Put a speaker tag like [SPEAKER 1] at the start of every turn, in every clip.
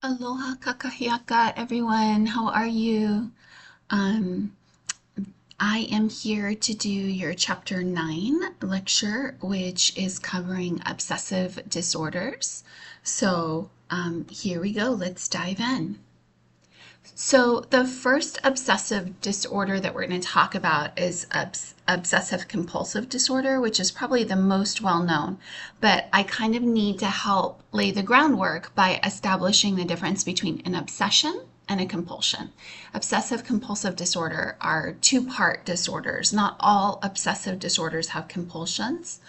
[SPEAKER 1] Aloha kakahiaka, everyone. How are you? Um, I am here to do your chapter 9 lecture, which is covering obsessive disorders. So here we go. Let's dive in. So, the first obsessive disorder that we're going to talk about is obsessive compulsive disorder, which is probably the most well known. But I kind of need to help lay the groundwork by establishing the difference between an obsession and a compulsion. Obsessive compulsive disorder are two-part disorders. Not all obsessive disorders have compulsions,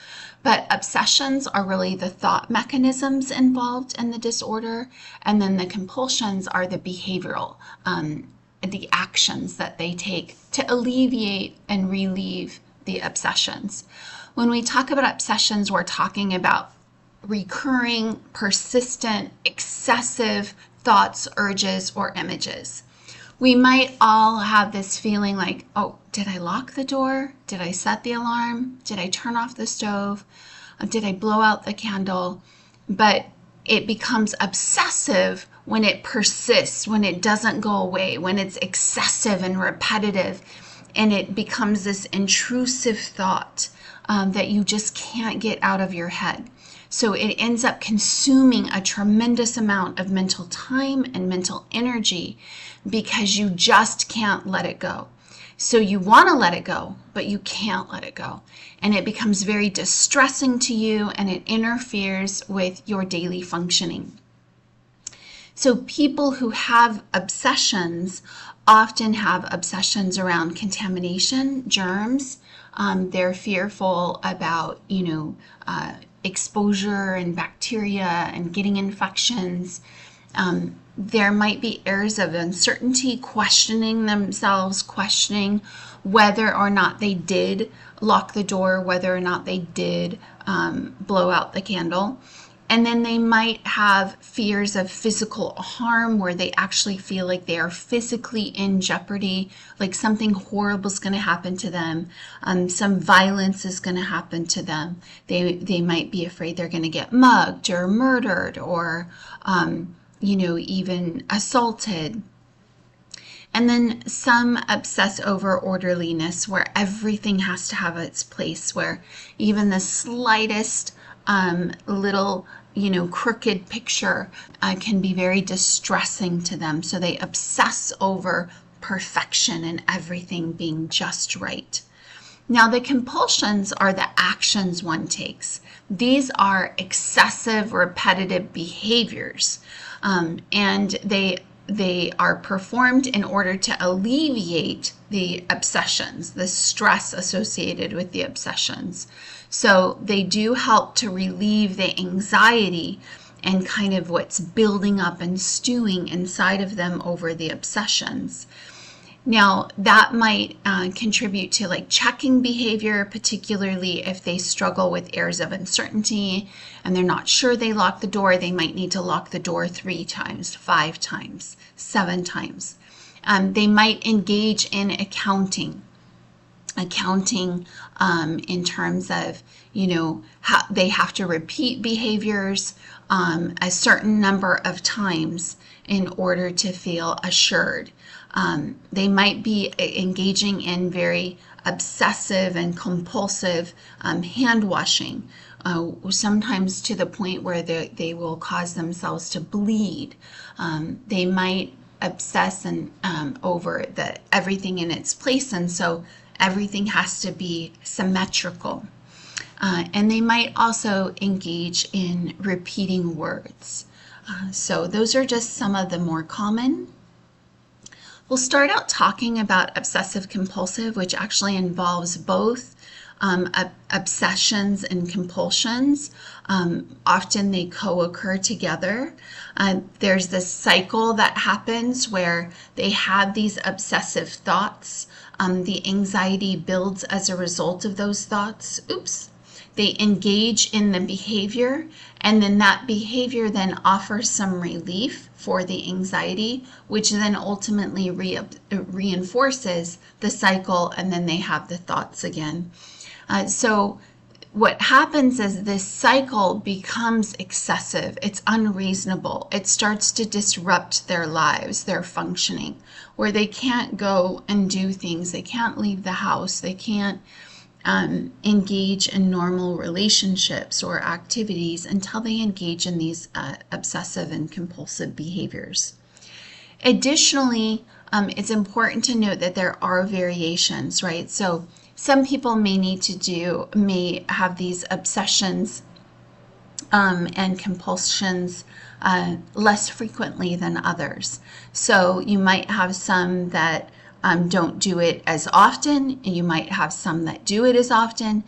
[SPEAKER 1] but obsessions are really the thought mechanisms involved in the disorder, and then the compulsions are the behavioral, the actions that they take to alleviate and relieve the obsessions. When we talk about obsessions, we're talking about recurring, persistent, excessive thoughts, urges, or images. We might all have this feeling like, oh, did I lock the door? Did I set the alarm? Did I turn off the stove? Did I blow out the candle? But it becomes obsessive when it persists, when it doesn't go away, when it's excessive and repetitive, and it becomes this intrusive thought that you just can't get out of your head. So it ends up consuming a tremendous amount of mental time and mental energy because you just can't let it go. So you want to let it go, but you can't let it go. And it becomes very distressing to you, and it interferes with your daily functioning. So people who have obsessions often have obsessions around contamination, germs. They're fearful about, exposure and bacteria and getting infections. There might be areas of uncertainty, questioning themselves, questioning whether or not they did lock the door, whether or not they did blow out the candle. And then they might have fears of physical harm where they actually feel like they are physically in jeopardy, like something horrible is going to happen to them. Some violence is going to happen to them. They might be afraid they're going to get mugged or murdered or, even assaulted. And then some obsess over orderliness where everything has to have its place, where even the slightest little crooked picture can be very distressing to them. So they obsess over perfection and everything being just right. Now, the compulsions are the actions one takes. These are excessive, repetitive behaviors, and they are performed in order to alleviate the obsessions, the stress associated with the obsessions. So they do help to relieve the anxiety and kind of what's building up and stewing inside of them over the obsessions. Now, that might contribute to like checking behavior, particularly if they struggle with areas of uncertainty and they're not sure they locked the door. They might need to lock the door 3 times, 5 times, 7 times. They might engage in accounting in terms of, how they have to repeat behaviors a certain number of times in order to feel assured. They might be engaging in very obsessive and compulsive hand washing, sometimes to the point where they will cause themselves to bleed. They might obsess and over everything in its place, and so everything has to be symmetrical. And they might also engage in repeating words. So those are just some of the more common. We'll start out talking about obsessive compulsive, which actually involves both obsessions and compulsions. Often they co-occur together. There's this cycle that happens where they have these obsessive thoughts. The anxiety builds as a result of those thoughts. They engage in the behavior, and then that behavior then offers some relief for the anxiety, which then ultimately reinforces the cycle, and then they have the thoughts again. So what happens is this cycle becomes excessive. It's unreasonable. It starts to disrupt their lives, their functioning, where they can't go and do things. They can't leave the house. They can't engage in normal relationships or activities until they engage in these obsessive and compulsive behaviors. Additionally, it's important to note that there are variations, right? So some people may have these obsessions and compulsions less frequently than others. So you might have some that don't do it as often, and you might have some that do it as often.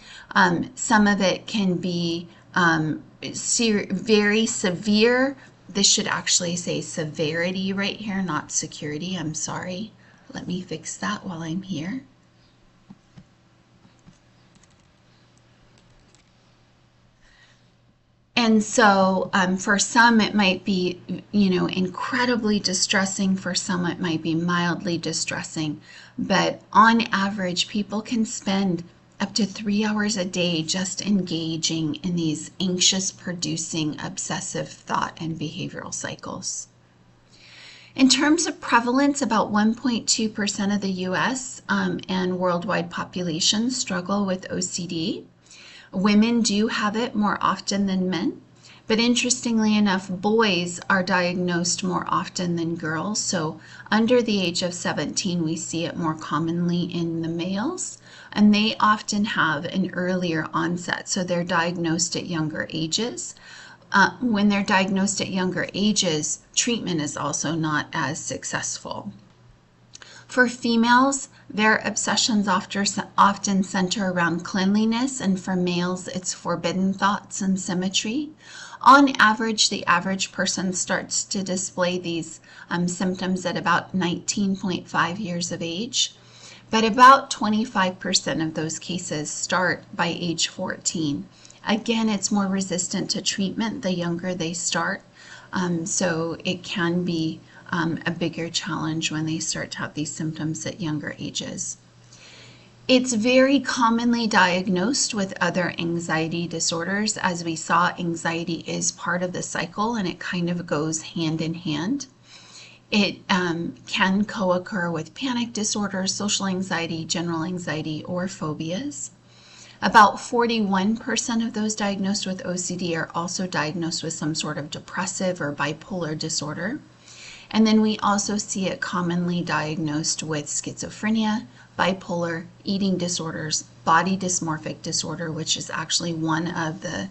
[SPEAKER 1] Some of it can be very severe. This should actually say severity right here, not security. I'm sorry. Let me fix that while I'm here. And so for some it might be, incredibly distressing. For some it might be mildly distressing. But on average, people can spend up to 3 hours a day just engaging in these anxious producing obsessive thought and behavioral cycles. In terms of prevalence, about 1.2% of the US and worldwide population struggle with OCD. Women do have it more often than men, but interestingly enough, boys are diagnosed more often than girls. So under the age of 17, we see it more commonly in the males, and they often have an earlier onset, so they're diagnosed at younger ages. When they're diagnosed at younger ages, treatment is also not as successful. For females, their obsessions often center around cleanliness, and for males, it's forbidden thoughts and symmetry. On average, the average person starts to display these symptoms at about 19.5 years of age, but about 25% of those cases start by age 14. Again, it's more resistant to treatment the younger they start, so it can be a bigger challenge when they start to have these symptoms at younger ages. It's very commonly diagnosed with other anxiety disorders. As we saw, anxiety is part of the cycle and it kind of goes hand in hand. It can co-occur with panic disorders, social anxiety, general anxiety, or phobias. About 41% of those diagnosed with OCD are also diagnosed with some sort of depressive or bipolar disorder. And then we also see it commonly diagnosed with schizophrenia, bipolar, eating disorders, body dysmorphic disorder, which is actually one of the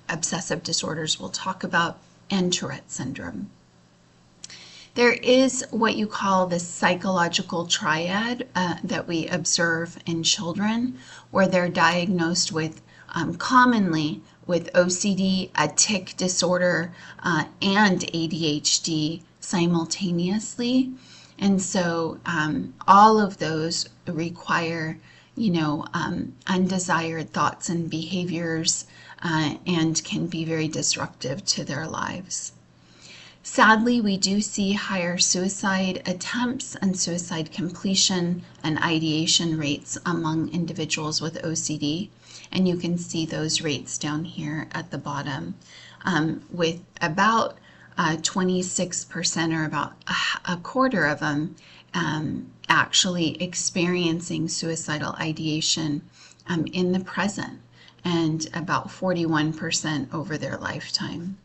[SPEAKER 1] obsessive disorders we'll talk about, and Tourette syndrome. There is what you call the psychological triad that we observe in children, where they're diagnosed with commonly with OCD, a tic disorder, and ADHD simultaneously. And so all of those require, undesired thoughts and behaviors and can be very disruptive to their lives. Sadly, we do see higher suicide attempts and suicide completion and ideation rates among individuals with OCD. And you can see those rates down here at the bottom, with about 26% or about a quarter of them actually experiencing suicidal ideation in the present, and about 41% over their lifetime.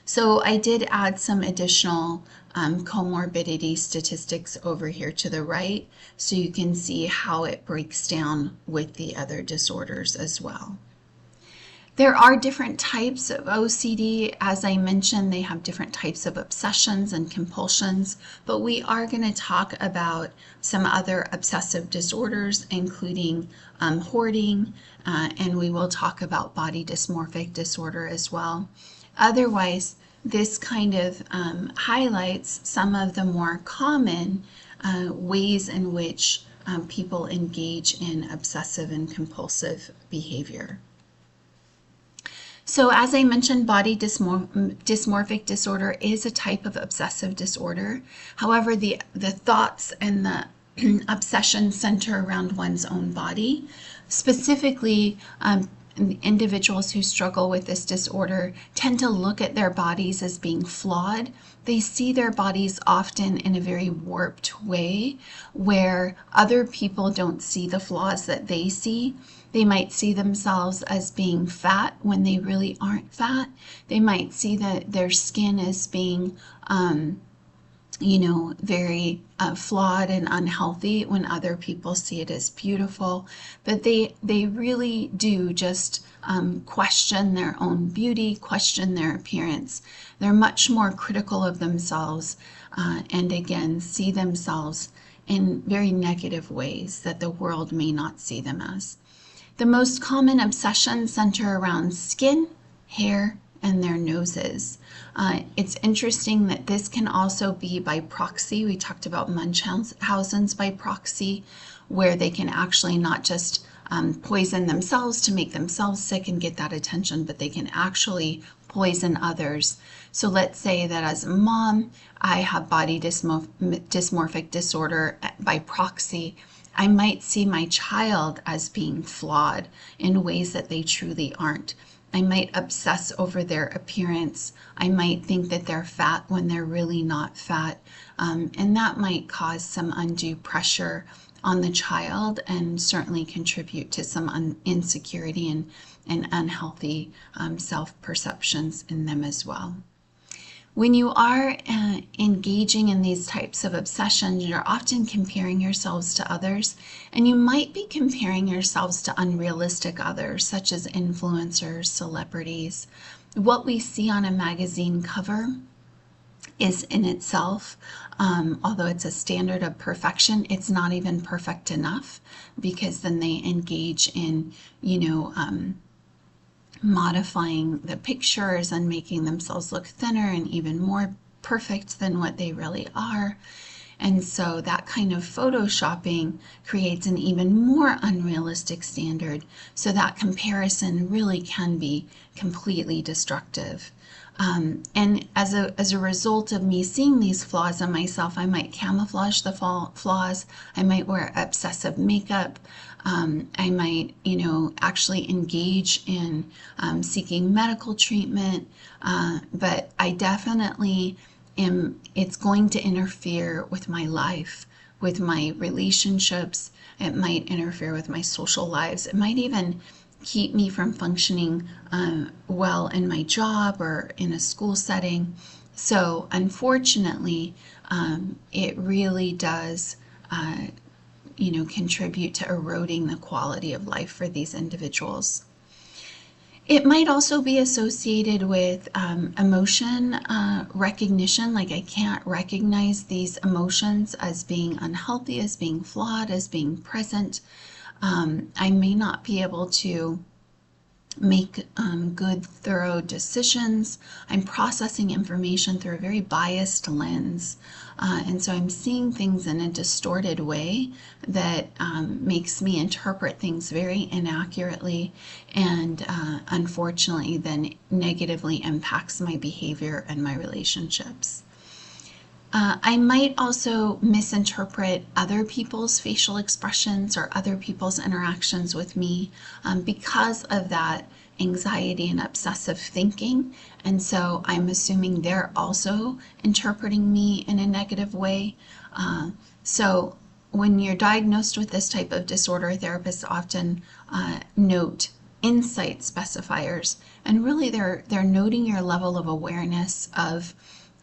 [SPEAKER 1] So I did add some additional comorbidity statistics over here to the right, so you can see how it breaks down with the other disorders as well. There are different types of OCD. As I mentioned, they have different types of obsessions and compulsions, but we are going to talk about some other obsessive disorders, including hoarding, and we will talk about body dysmorphic disorder as well. Otherwise, this kind of highlights some of the more common ways in which people engage in obsessive and compulsive behavior. So as I mentioned, body dysmorphic disorder is a type of obsessive disorder. However, the thoughts and the obsession center around one's own body. Specifically, individuals who struggle with this disorder tend to look at their bodies as being flawed. They see their bodies often in a very warped way where other people don't see the flaws that they see. They might see themselves as being fat when they really aren't fat. They might see that their skin as being very flawed and unhealthy when other people see it as beautiful. But they really do just question their own beauty, question their appearance. They're much more critical of themselves and again see themselves in very negative ways that the world may not see them as. The most common obsessions center around skin, hair, and their noses. It's interesting that this can also be by proxy. We talked about Munchausen's by proxy, where they can actually not just poison themselves to make themselves sick and get that attention, but they can actually poison others. So let's say that as a mom, I have body dysmorphic disorder by proxy. I might see my child as being flawed in ways that they truly aren't. I might obsess over their appearance. I might think that they're fat when they're really not fat. And that might cause some undue pressure on the child and certainly contribute to some insecurity and unhealthy self-perceptions in them as well. When you are engaging in these types of obsessions, you're often comparing yourselves to others, and you might be comparing yourselves to unrealistic others, such as influencers, celebrities. What we see on a magazine cover is in itself, although it's a standard of perfection, it's not even perfect enough, because then they engage in, modifying the pictures and making themselves look thinner and even more perfect than what they really are. And so that kind of photoshopping creates an even more unrealistic standard. So that comparison really can be completely destructive. And as a result of me seeing these flaws in myself, I might camouflage the flaws. I might wear obsessive makeup. I might, actually engage in seeking medical treatment. But I definitely it's going to interfere with my life, with my relationships. It might interfere with my social lives. It might even keep me from functioning well in my job or in a school setting. So unfortunately, it really does contribute to eroding the quality of life for these individuals. It might also be associated with emotion recognition, like I can't recognize these emotions as being unhealthy, as being flawed, as being present. I may not be able to make good, thorough decisions. I'm processing information through a very biased lens. And so I'm seeing things in a distorted way that makes me interpret things very inaccurately and unfortunately then negatively impacts my behavior and my relationships. I might also misinterpret other people's facial expressions or other people's interactions with me because of that anxiety and obsessive thinking. And so I'm assuming they're also interpreting me in a negative way. So when you're diagnosed with this type of disorder, therapists often note insight specifiers. And really they're noting your level of awareness of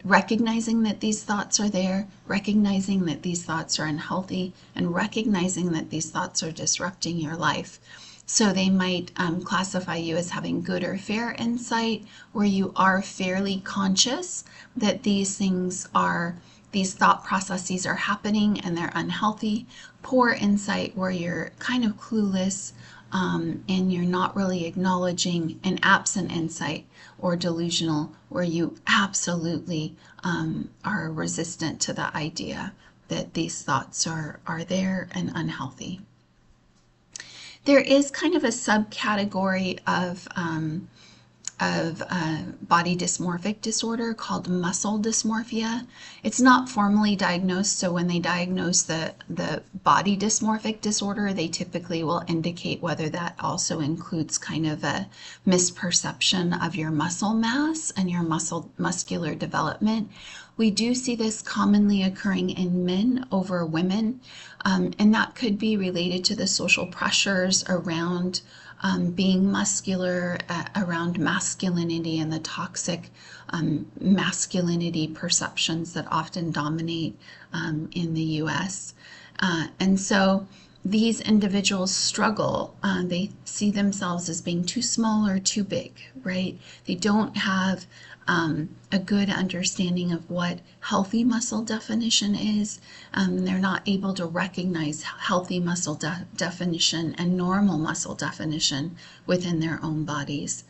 [SPEAKER 1] recognizing that these thoughts are there, recognizing that these thoughts are unhealthy, and recognizing that these thoughts are disrupting your life. So they might classify you as having good or fair insight, where you are fairly conscious that these thought processes are happening and they're unhealthy. Poor insight, where you're kind of clueless and you're not really acknowledging. An absent insight, or delusional, where you absolutely are resistant to the idea that these thoughts are there and unhealthy. There is kind of a subcategory of of body dysmorphic disorder called muscle dysmorphia. It's not formally diagnosed, so when they diagnose the body dysmorphic disorder, they typically will indicate whether that also includes kind of a misperception of your muscle mass and your muscular development. We do see this commonly occurring in men over women, and that could be related to the social pressures around being muscular, around masculinity and the toxic masculinity perceptions that often dominate in the US. And so these individuals struggle. They see themselves as being too small or too big, right? They don't have a good understanding of what healthy muscle definition is. They're not able to recognize healthy muscle definition and normal muscle definition within their own bodies.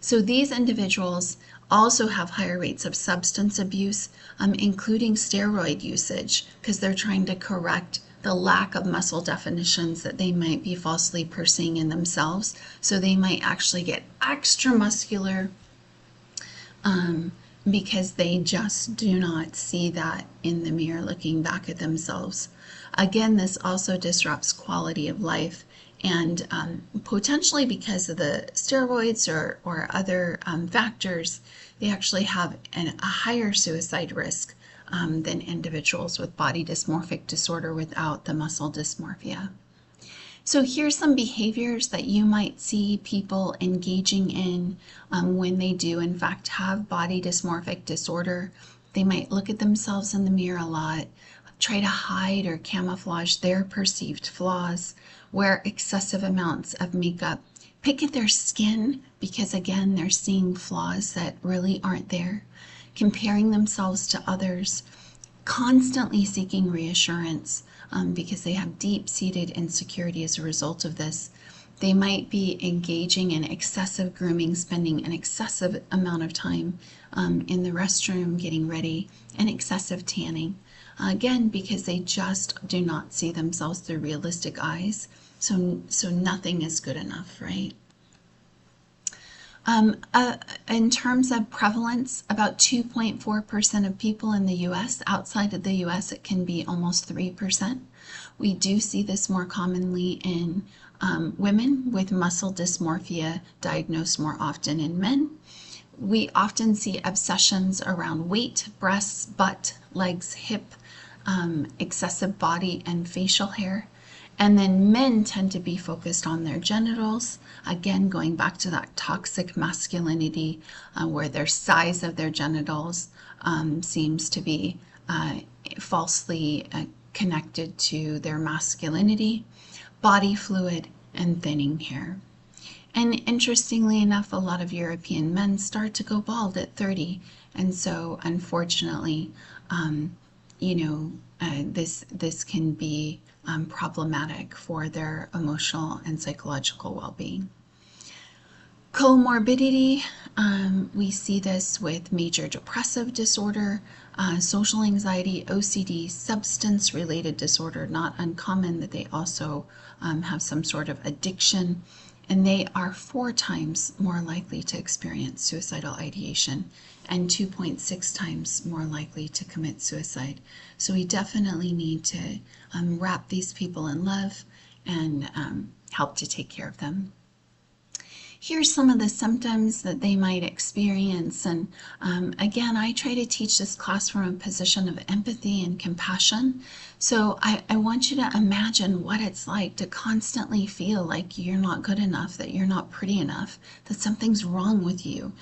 [SPEAKER 1] So these individuals also have higher rates of substance abuse, including steroid usage, because they're trying to correct the lack of muscle definitions that they might be falsely perceiving in themselves. So they might actually get extra muscular because they just do not see that in the mirror looking back at themselves. Again, this also disrupts quality of life, and potentially because of the steroids or other factors, they actually have a higher suicide risk than individuals with body dysmorphic disorder without the muscle dysmorphia. So here's some behaviors that you might see people engaging in when they do in fact have body dysmorphic disorder. They might look at themselves in the mirror a lot, try to hide or camouflage their perceived flaws, wear excessive amounts of makeup, pick at their skin because again they're seeing flaws that really aren't there, comparing themselves to others, constantly seeking reassurance because they have deep-seated insecurity as a result of this. They might be engaging in excessive grooming, spending an excessive amount of time in the restroom getting ready, and excessive tanning. Again, because they just do not see themselves through realistic eyes. So nothing is good enough, right? In terms of prevalence, about 2.4% of people in the US. Outside of the US, it can be almost 3%. We do see this more commonly in women with muscle dysmorphia, diagnosed more often in men. We often see obsessions around weight, breasts, butt, legs, hip, excessive body and facial hair. And then men tend to be focused on their genitals, again going back to that toxic masculinity where their size of their genitals seems to be falsely connected to their masculinity, body fluid, and thinning hair. And interestingly enough, a lot of European men start to go bald at 30, and so unfortunately, this can be problematic for their emotional and psychological well-being. Comorbidity, we see this with major depressive disorder, social anxiety, OCD, substance-related disorder, not uncommon that they also have some sort of addiction, and they are 4 times more likely to experience suicidal ideation and 2.6 times more likely to commit suicide. So we definitely need to wrap these people in love and help to take care of them. Here's some of the symptoms that they might experience. And again, I try to teach this class from a position of empathy and compassion. So I want you to imagine what it's like to constantly feel like you're not good enough, that you're not pretty enough, that something's wrong with you.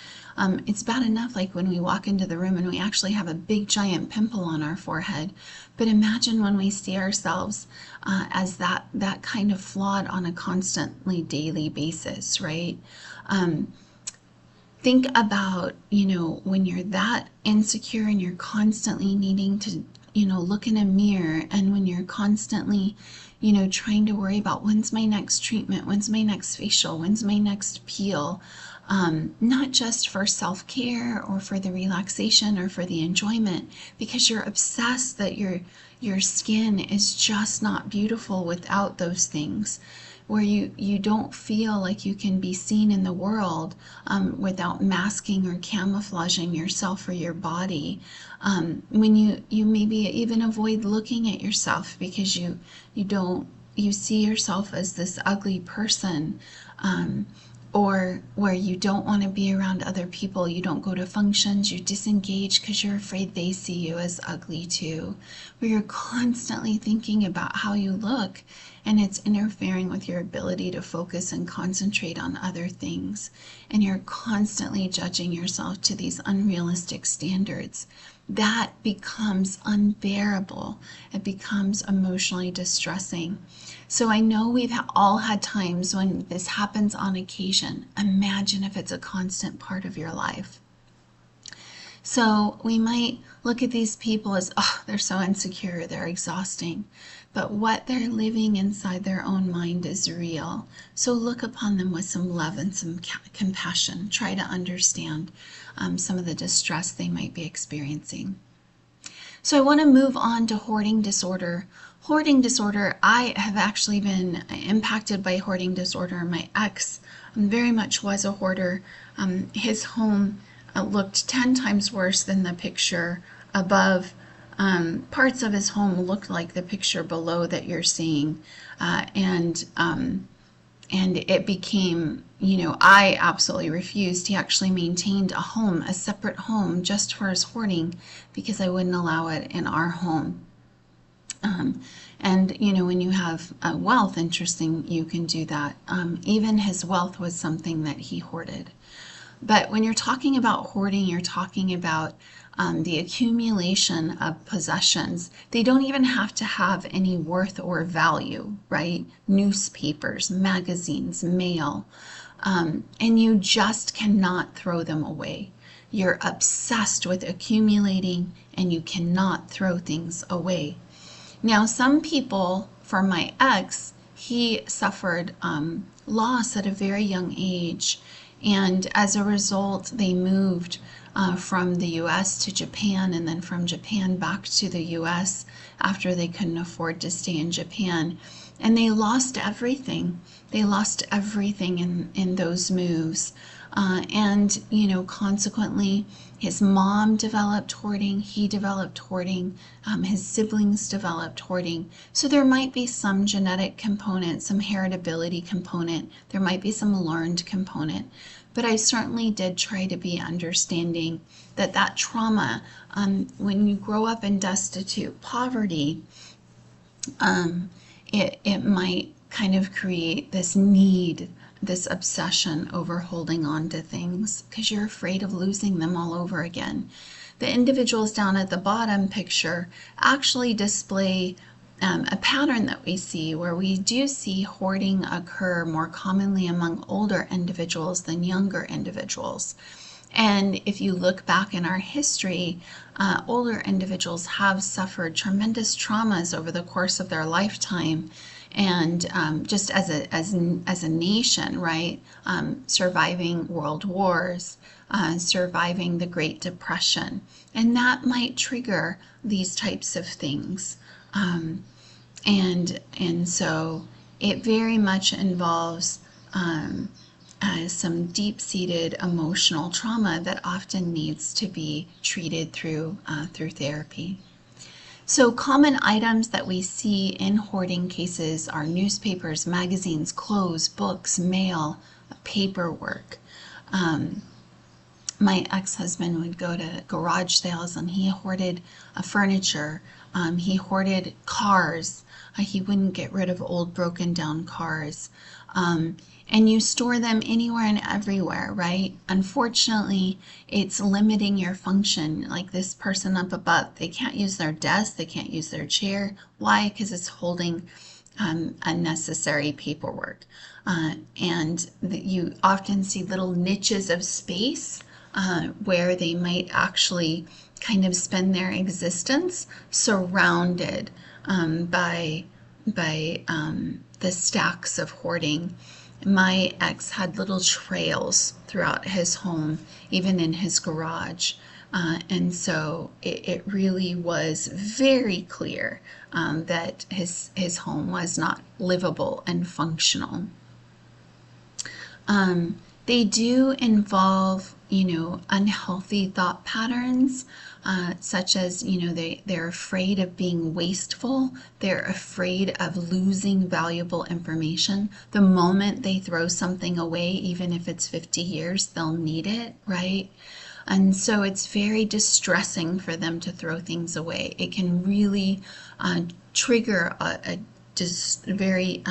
[SPEAKER 1] It's bad enough like when we walk into the room and we actually have a big giant pimple on our forehead. But imagine when we see ourselves as that kind of flawed on a constantly daily basis, right? Think about, when you're that insecure and you're constantly needing to, look in a mirror, and when you're constantly, trying to worry about when's my next treatment, when's my next facial, when's my next peel, not just for self-care or for the relaxation or for the enjoyment, because you're obsessed that your skin is just not beautiful without those things. where you don't feel like you can be seen in the world without masking or camouflaging yourself or your body. When you maybe even avoid looking at yourself because you see yourself as this ugly person, or where you don't want to be around other people, you don't go to functions, you disengage because you're afraid they see you as ugly too, where you're constantly thinking about how you look and it's interfering with your ability to focus and concentrate on other things, and you're constantly judging yourself to these unrealistic standards. That becomes unbearable. It becomes emotionally distressing. So I know we've all had times when this happens on occasion. Imagine if it's a constant part of your life. So we might look at these people as, oh, they're so insecure, they're exhausting. But what they're living inside their own mind is real. So look upon them with some love and some compassion. Try to understand some of the distress they might be experiencing. So I want to move on to hoarding disorder. Hoarding disorder, I have actually been impacted by hoarding disorder. My ex very much was a hoarder. His home looked 10 times worse than the picture above. Parts of his home looked like the picture below that you're seeing. And it became, I absolutely refused. He actually maintained a home, a separate home just for his hoarding, because I wouldn't allow it in our home. And when you have wealth, interesting, you can do that. Even his wealth was something that he hoarded. But when you're talking about hoarding, you're talking about the accumulation of possessions. They don't even have to have any worth or value, right? Newspapers, magazines, mail, and you just cannot throw them away. You're obsessed with accumulating and you cannot throw things away. Now, some people, for my ex, he suffered loss at a very young age. And as a result, they moved from the US to Japan, and then from Japan back to the US after they couldn't afford to stay in Japan. And they lost everything. They lost everything in those moves. And consequently, his mom developed hoarding, he developed hoarding, his siblings developed hoarding. So there might be some genetic component, some heritability component, there might be some learned component. But I certainly did try to be understanding that trauma, when you grow up in destitute poverty, it might kind of create this need, this obsession over holding on to things because you're afraid of losing them all over again. The individuals down at the bottom picture actually display a pattern that we see, where we do see hoarding occur more commonly among older individuals than younger individuals. And if you look back in our history, older individuals have suffered tremendous traumas over the course of their lifetime. And just as a nation, right, surviving world wars, surviving the Great Depression, and that might trigger these types of things. And so it very much involves some deep-seated emotional trauma that often needs to be treated through therapy. So common items that we see in hoarding cases are newspapers, magazines, clothes, books, mail, paperwork. My ex-husband would go to garage sales and he hoarded furniture. He hoarded cars. He wouldn't get rid of old broken down cars. And you store them anywhere and everywhere, right? Unfortunately, it's limiting your function. Like this person up above, they can't use their desk, they can't use their chair. Why? Because it's holding unnecessary paperwork. And you often see little niches of space where they might actually kind of spend their existence surrounded by the stacks of hoarding. My ex had little trails throughout his home, even in his garage, And so it really was very clear that his home was not livable and functional. They do involve, unhealthy thought patterns, such as, they're afraid of being wasteful. They're afraid of losing valuable information. The moment they throw something away, even if it's 50 years, they'll need it, right? And so it's very distressing for them to throw things away. It can really trigger a just very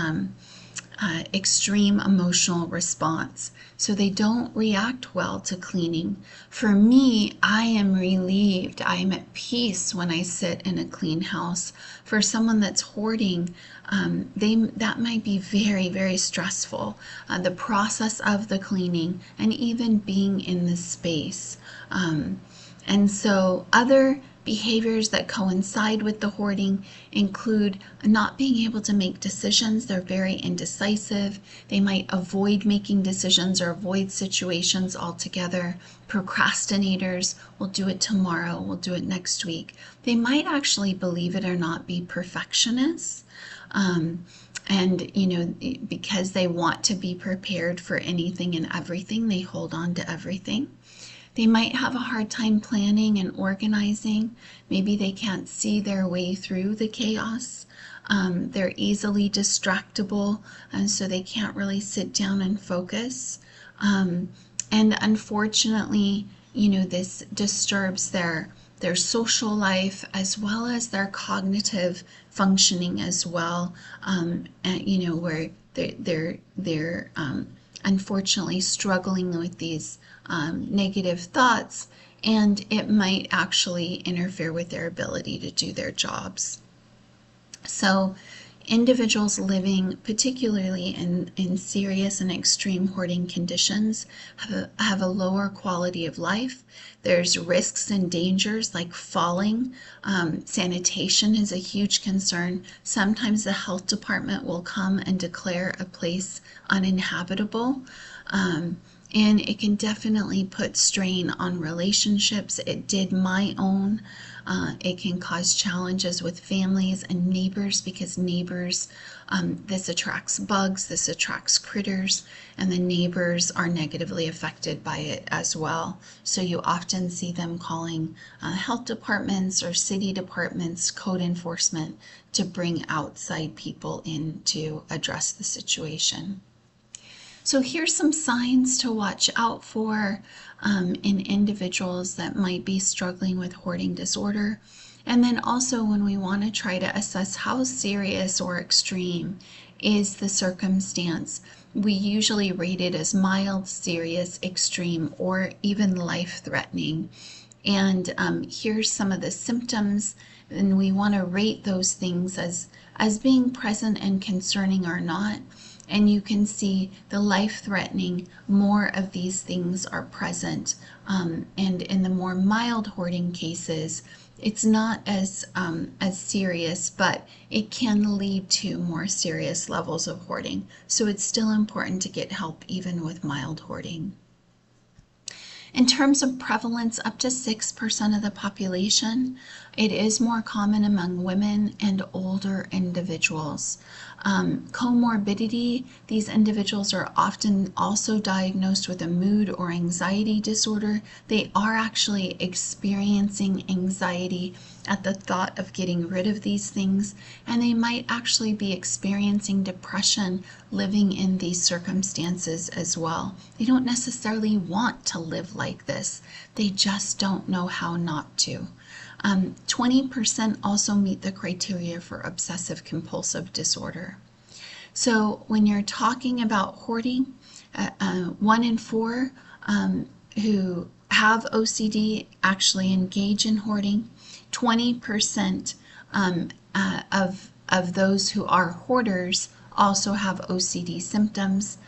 [SPEAKER 1] extreme emotional response. So they don't react well to cleaning. For me, I am relieved. I am at peace when I sit in a clean house. For someone that's hoarding, that might be very, very stressful. The process of the cleaning and even being in the space. And so other behaviors that coincide with the hoarding include not being able to make decisions. They're very indecisive. They might avoid making decisions or avoid situations altogether. Procrastinators will do it tomorrow, will do it next week. They might actually, believe it or not, be perfectionists. And, because they want to be prepared for anything and everything, they hold on to everything. They might have a hard time planning and organizing. Maybe they can't see their way through the chaos. They're easily distractible, and so they can't really sit down and focus. And unfortunately, this disturbs their social life as well as their cognitive functioning as well. And, where they're unfortunately struggling with these negative thoughts, and it might actually interfere with their ability to do their jobs. So individuals living particularly in serious and extreme hoarding conditions have a lower quality of life. There's risks and dangers like falling. Sanitation is a huge concern. Sometimes the health department will come and declare a place uninhabitable. And it can definitely put strain on relationships. It did my own. It can cause challenges with families and neighbors because neighbors, this attracts bugs, this attracts critters, and the neighbors are negatively affected by it as well. So you often see them calling health departments or city departments, code enforcement, to bring outside people in to address the situation. So here's some signs to watch out for in individuals that might be struggling with hoarding disorder. And then also when we want to try to assess how serious or extreme is the circumstance, we usually rate it as mild, serious, extreme, or even life-threatening. And here's some of the symptoms, and we want to rate those things as being present and concerning or not. And you can see the life-threatening, more of these things are present. And in the more mild hoarding cases, it's not as serious, but it can lead to more serious levels of hoarding. So it's still important to get help even with mild hoarding. In terms of prevalence, up to 6% of the population, it is more common among women and older individuals. Comorbidity, these individuals are often also diagnosed with a mood or anxiety disorder. They are actually experiencing anxiety at the thought of getting rid of these things, and they might actually be experiencing depression living in these circumstances as well. They don't necessarily want to live like this. They just don't know how not to. 20% also meet the criteria for obsessive compulsive disorder. So when you're talking about hoarding, 1 in 4 who have OCD actually engage in hoarding. 20% of those who are hoarders also have OCD symptoms.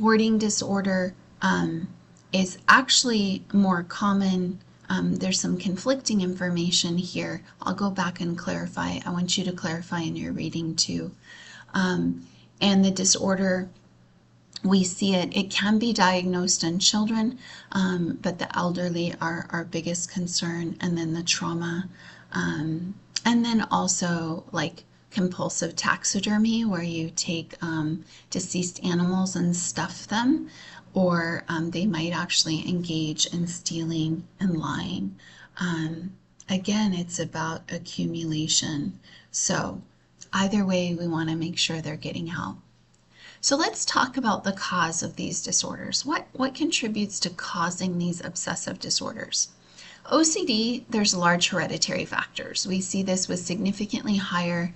[SPEAKER 1] Hoarding disorder is actually more common. There's some conflicting information here. I'll go back and clarify. I want you to clarify in your reading too. And the disorder We see it. It can be diagnosed in children, but the elderly are our biggest concern, and then the trauma. And then also like compulsive taxidermy, where you take deceased animals and stuff them, or they might actually engage in stealing and lying. Again, it's about accumulation. So either way, we want to make sure they're getting out. So let's talk about the cause of these disorders. What contributes to causing these obsessive disorders? OCD, there's large hereditary factors. We see this with significantly higher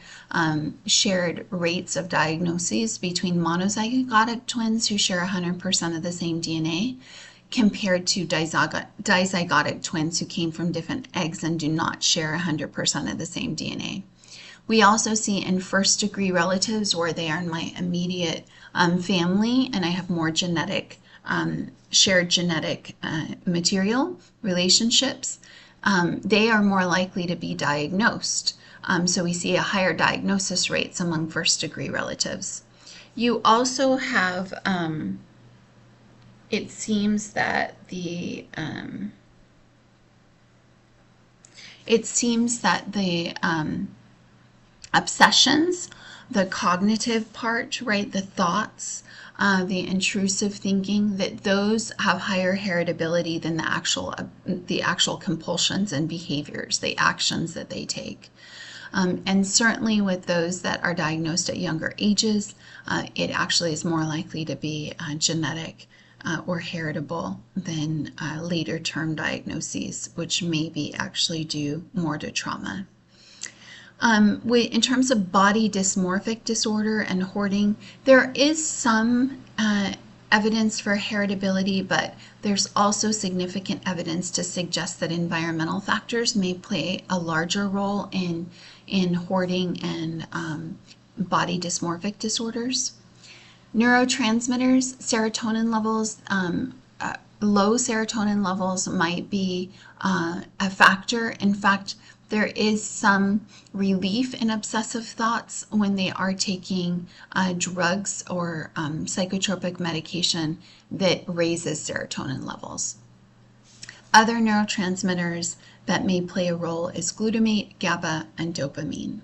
[SPEAKER 1] shared rates of diagnoses between monozygotic twins who share 100% of the same DNA compared to dizygotic twins who came from different eggs and do not share 100% of the same DNA. We also see in first degree relatives where they are in my immediate family and I have more genetic, shared genetic material, relationships, they are more likely to be diagnosed. So we see a higher diagnosis rates among first degree relatives. You also have, it seems that the obsessions, the cognitive part, right, the thoughts, the intrusive thinking, that those have higher heritability than the actual compulsions and behaviors, the actions that they take. And certainly with those that are diagnosed at younger ages, it actually is more likely to be genetic or heritable than later term diagnoses, which may be actually due more to trauma. In terms of body dysmorphic disorder and hoarding, there is some evidence for heritability, but there's also significant evidence to suggest that environmental factors may play a larger role in hoarding and body dysmorphic disorders. Neurotransmitters, serotonin levels, low serotonin levels might be a factor. In fact, there is some relief in obsessive thoughts when they are taking drugs or psychotropic medication that raises serotonin levels. Other neurotransmitters that may play a role is glutamate, GABA, and dopamine.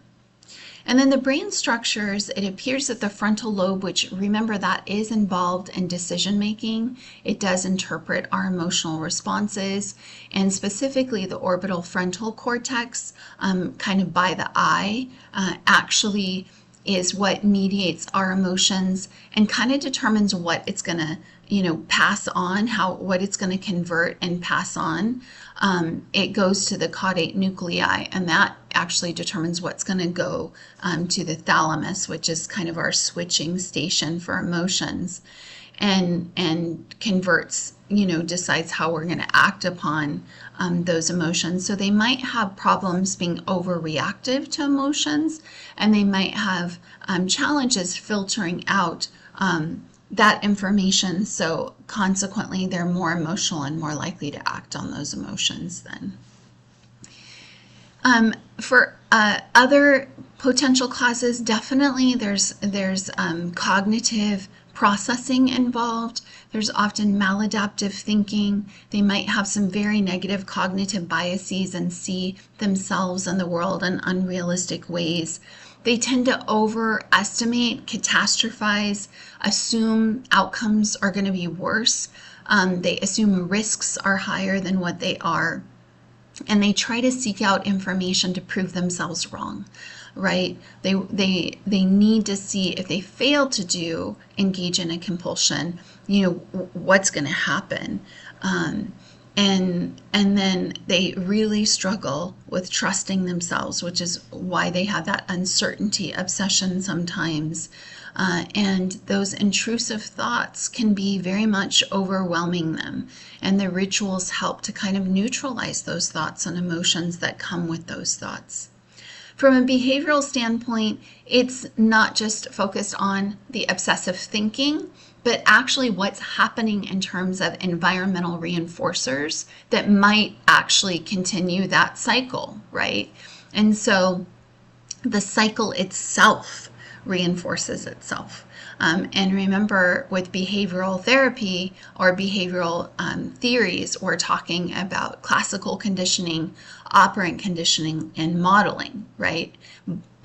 [SPEAKER 1] And then the brain structures, it appears that the frontal lobe, which remember that is involved in decision making, it does interpret our emotional responses, and specifically the orbital frontal cortex, kind of by the eye, actually is what mediates our emotions and kind of determines what it's going to pass on, what it's going to convert and pass on. It goes to the caudate nuclei, and that actually determines what's going to go to the thalamus, which is kind of our switching station for emotions, and converts, decides how we're going to act upon those emotions. So they might have problems being overreactive to emotions, and they might have challenges filtering out that information, so consequently they're more emotional and more likely to act on those emotions then. For other potential causes, definitely there's cognitive processing involved. There's often maladaptive thinking. They might have some very negative cognitive biases and see themselves and the world in unrealistic ways. They tend to overestimate, catastrophize, assume outcomes are going to be worse. They assume risks are higher than what they are. And they try to seek out information to prove themselves wrong, right? They need to see, if they fail to engage in a compulsion, what's going to happen. And then they really struggle with trusting themselves, which is why they have that uncertainty obsession sometimes. And those intrusive thoughts can be very much overwhelming them. And the rituals help to kind of neutralize those thoughts and emotions that come with those thoughts. From a behavioral standpoint, it's not just focused on the obsessive thinking, but actually what's happening in terms of environmental reinforcers that might actually continue that cycle, right? And so the cycle itself reinforces itself. And remember, with behavioral therapy or behavioral theories, we're talking about classical conditioning, operant conditioning, and modeling, right?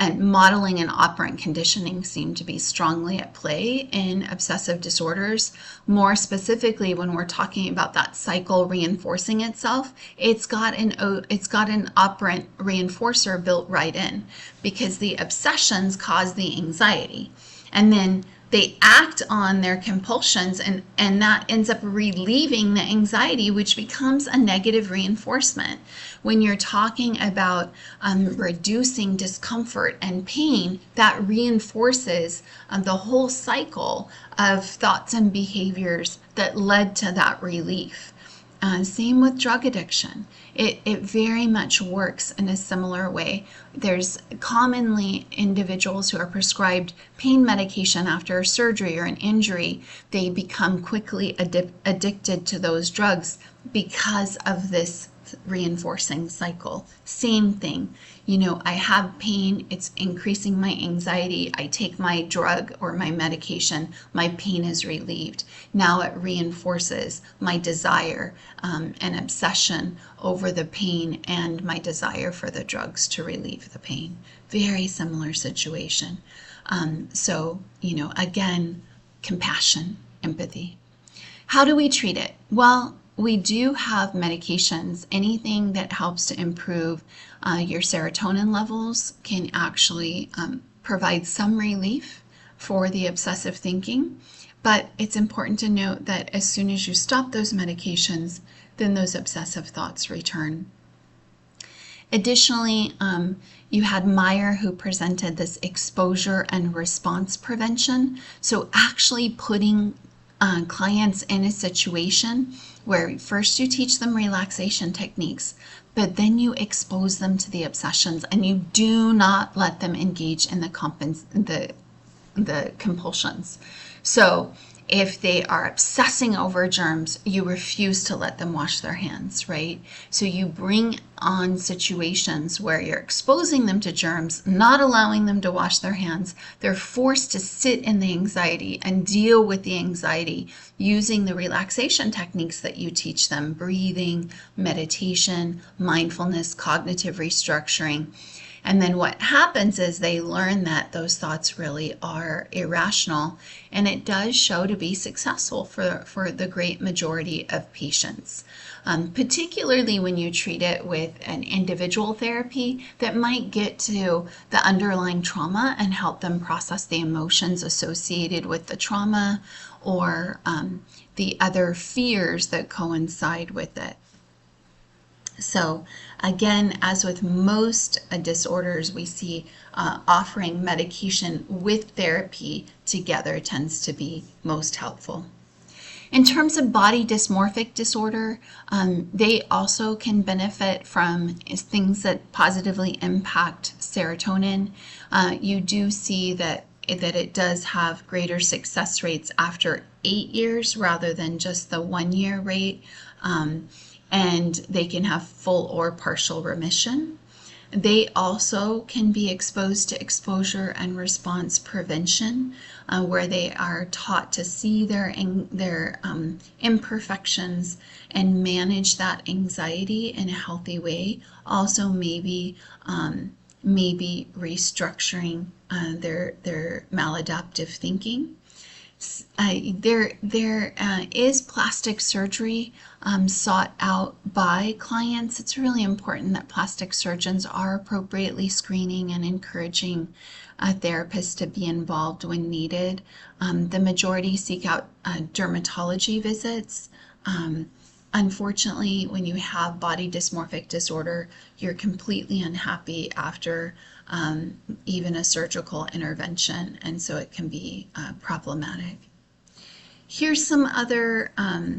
[SPEAKER 1] And modeling and operant conditioning seem to be strongly at play in obsessive disorders. More specifically, when we're talking about that cycle reinforcing itself, it's got an operant reinforcer built right in, because the obsessions cause the anxiety, and then they act on their compulsions, and that ends up relieving the anxiety, which becomes a negative reinforcement. When you're talking about reducing discomfort and pain, that reinforces the whole cycle of thoughts and behaviors that led to that relief. Same with drug addiction. It very much works in a similar way. There's commonly individuals who are prescribed pain medication after surgery or an injury. They become quickly addicted to those drugs because of this reinforcing cycle. Same thing. I have pain, it's increasing my anxiety. I take my drug or my medication, my pain is relieved. Now it reinforces my desire and obsession over the pain and my desire for the drugs to relieve the pain. Very similar situation. So, again, compassion, empathy. How do we treat it? Well, we do have medications. Anything that helps to improve your serotonin levels can actually provide some relief for the obsessive thinking. But it's important to note that as soon as you stop those medications, then those obsessive thoughts return. Additionally, you had Meyer, who presented this exposure and response prevention. So actually putting clients in a situation where first you teach them relaxation techniques, but then you expose them to the obsessions, and you do not let them engage in the compulsions. So if they are obsessing over germs, you refuse to let them wash their hands, right? So you bring on situations where you're exposing them to germs, not allowing them to wash their hands. They're forced to sit in the anxiety and deal with the anxiety using the relaxation techniques that you teach them: breathing, meditation, mindfulness, cognitive restructuring. And then what happens is they learn that those thoughts really are irrational, and it does show to be successful for the great majority of patients, particularly when you treat it with an individual therapy that might get to the underlying trauma and help them process the emotions associated with the trauma, or the other fears that coincide with it. So again, as with most disorders, we see offering medication with therapy together tends to be most helpful. In terms of body dysmorphic disorder, they also can benefit from things that positively impact serotonin. You do see that it does have greater success rates after 8 years rather than just the 1-year rate. And they can have full or partial remission. They also can be exposed to exposure and response prevention, where they are taught to see their imperfections and manage that anxiety in a healthy way. Also, maybe restructuring their maladaptive thinking. There is plastic surgery sought out by clients. It's really important that plastic surgeons are appropriately screening and encouraging therapists to be involved when needed. The majority seek out dermatology visits. Unfortunately, when you have body dysmorphic disorder, you're completely unhappy after even a surgical intervention, and so it can be problematic. Here's some other, other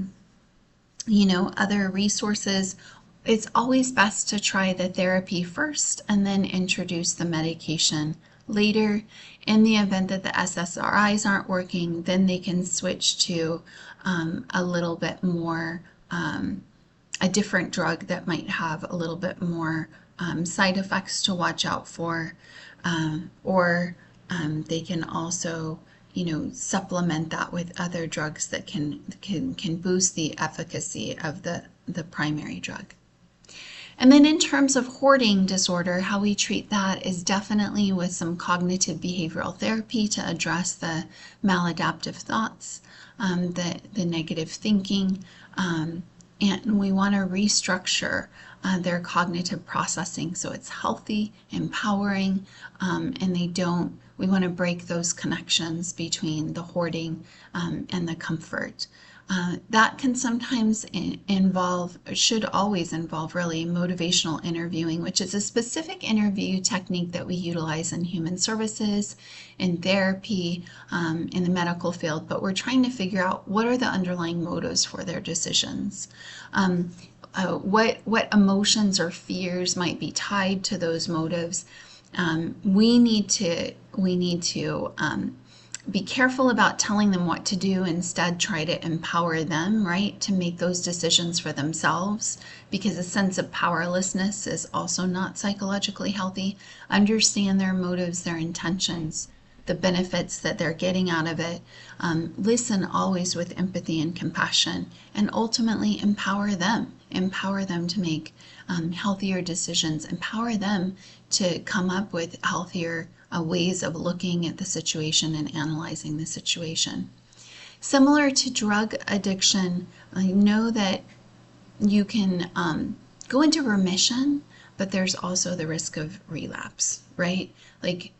[SPEAKER 1] resources. It's always best to try the therapy first and then introduce the medication later. In the event that the SSRIs aren't working, then they can switch to a little bit more, a different drug that might have a little bit more side effects to watch out for, or they can also supplement that with other drugs that can boost the efficacy of the primary drug. And then in terms of hoarding disorder, how we treat that is definitely with some cognitive behavioral therapy to address the maladaptive thoughts, the negative thinking, and we want to restructure their cognitive processing so it's healthy, empowering, and we want to break those connections between the hoarding and the comfort. That can sometimes should always involve really motivational interviewing, which is a specific interview technique that we utilize in human services, in therapy, in the medical field, but we're trying to figure out what are the underlying motives for their decisions. What emotions or fears might be tied to those motives. We need to be careful about telling them what to do, instead try to empower them, right, to make those decisions for themselves, because a sense of powerlessness is also not psychologically healthy. Understand their motives, their intentions, the benefits that they're getting out of it. Listen always with empathy and compassion, and ultimately empower them to make healthier decisions, empower them to come up with healthier ways of looking at the situation and analyzing the situation. Similar to drug addiction, I know that you can go into remission, but there's also the risk of relapse, right? Like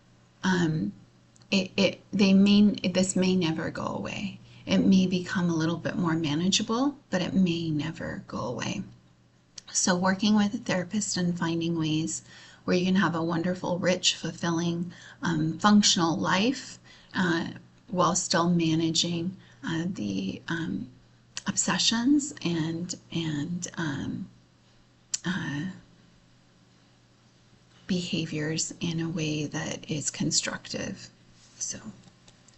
[SPEAKER 1] this may never go away. It may become a little bit more manageable, but it may never go away. So working with a therapist and finding ways where you can have a wonderful, rich, fulfilling, functional life while still managing the obsessions and behaviors in a way that is constructive. So,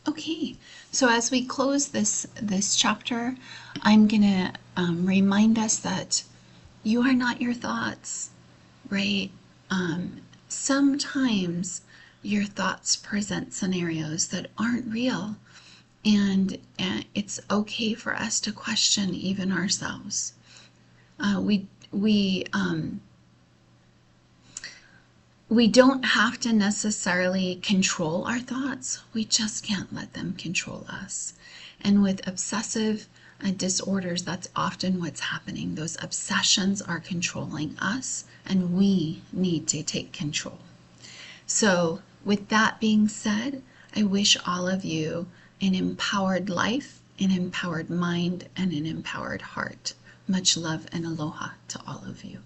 [SPEAKER 1] okay. So as we close this chapter, I'm gonna remind us that you are not your thoughts, right? Sometimes your thoughts present scenarios that aren't real, and it's okay for us to question even ourselves. We don't have to necessarily control our thoughts. We just can't let them control us. And with obsessive disorders, that's often what's happening. Those obsessions are controlling us, and we need to take control. So with that being said, I wish all of you an empowered life, an empowered mind, and an empowered heart. Much love and aloha to all of you.